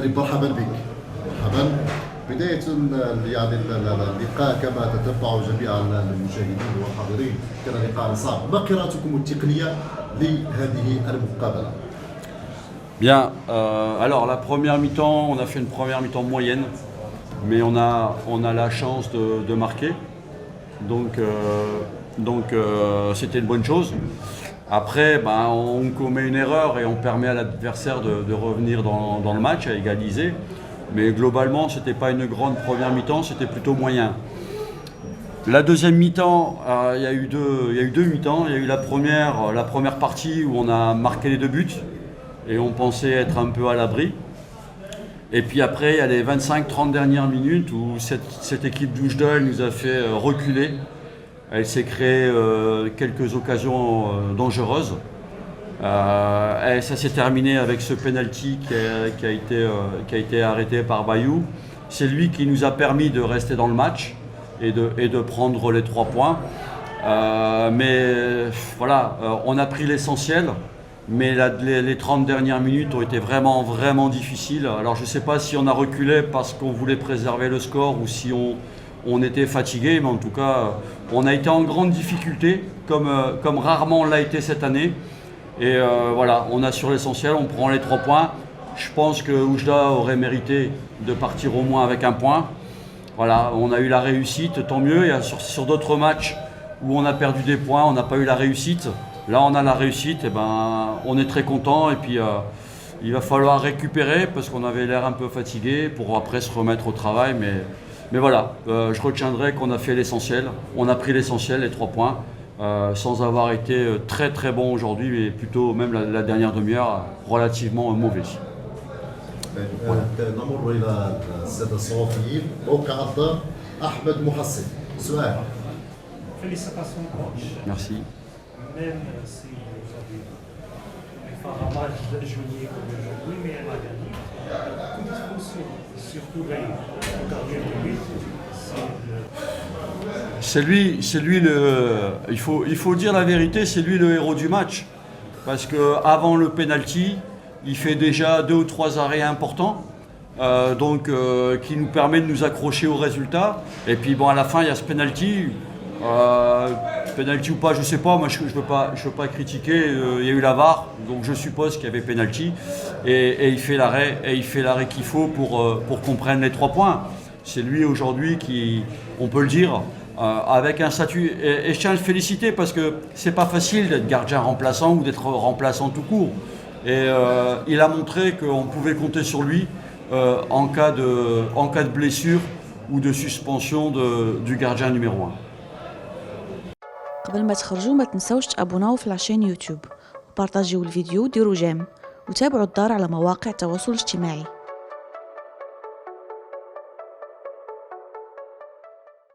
مدرب مرحبا بك. مرحبا. بداية يعني اللقاء كما تتبع جميع المشاهدين والحاضرين كان لقاء صعب، ما قراءتكم التقنية لهذه المقابلة؟ Bien, alors la première mi-temps, on a fait une première mi-temps moyenne, mais on a la chance de marquer, donc c'était une bonne chose. Après, on commet une erreur et on permet à l'adversaire de revenir dans le match, à égaliser. Mais globalement, ce n'était pas une grande première mi-temps, c'était plutôt moyen. La deuxième mi-temps, il y a eu deux mi-temps. Il y a eu la première partie où on a marqué les 2 buts et on pensait être un peu à l'abri. Et puis après, il y a les 25-30 dernières minutes où cette équipe d'Oujda nous a fait reculer. Elle s'est créée quelques occasions dangereuses. Et ça s'est terminé avec ce penalty qui a été arrêté par Bayou. C'est lui qui nous a permis de rester dans le match et de prendre les 3 points. Mais voilà, on a pris l'essentiel. Mais les 30 dernières minutes ont été vraiment difficiles. Alors je ne sais pas si on a reculé parce qu'on voulait préserver le score ou si on était fatigué. Mais en tout cas, on a été en grande difficulté, comme rarement on l'a été cette année. Et voilà, on assure l'essentiel, on prend les 3 points. Je pense que Oujda aurait mérité de partir au moins avec 1 point. Voilà, on a eu la réussite, tant mieux. Et sur d'autres matchs où on a perdu des points, on n'a pas eu la réussite. Là, on a la réussite, et on est très content. Et puis, il va falloir récupérer parce qu'on avait l'air un peu fatigué pour après se remettre au travail. Mais voilà, je retiendrai qu'on a fait l'essentiel. On a pris l'essentiel, les 3 points. Sans avoir été très bon aujourd'hui, mais plutôt même la dernière demi-heure relativement mauvais. نمر إلى السادة الصحفيين. موقع الدار أحمد محسن. سؤال. Félicitations coach. Merci. Même si vous avez fait un match de juillet comme aujourd'hui, mais elle a gagné. Comment est-ce que surtout le gardien de but, C'est lui il faut dire la vérité, c'est lui le héros du match. Parce qu'avant le penalty, il fait déjà 2 ou 3 arrêts importants, qui nous permet de nous accrocher au résultat. Et puis à la fin, il y a ce penalty. Penalty ou pas, je ne sais pas, moi je ne veux pas critiquer. Il y a eu la VAR, donc je suppose qu'il y avait penalty. Et il fait l'arrêt qu'il faut pour qu'on prenne les 3 points. C'est lui aujourd'hui qui, on peut le dire, avec un statut. Et je tiens à le féliciter parce que c'est pas facile d'être gardien remplaçant ou d'être remplaçant tout court. Et il a montré qu'on pouvait compter sur lui en cas de blessure ou de suspension du gardien numéro 1. قبل ما تخرجوا ما تنسوش تابوناو في العشان يوتيوب وبارطاجيو الفيديو وديروا جيم وتابعوا الدار على مواقع التواصل الاجتماعي.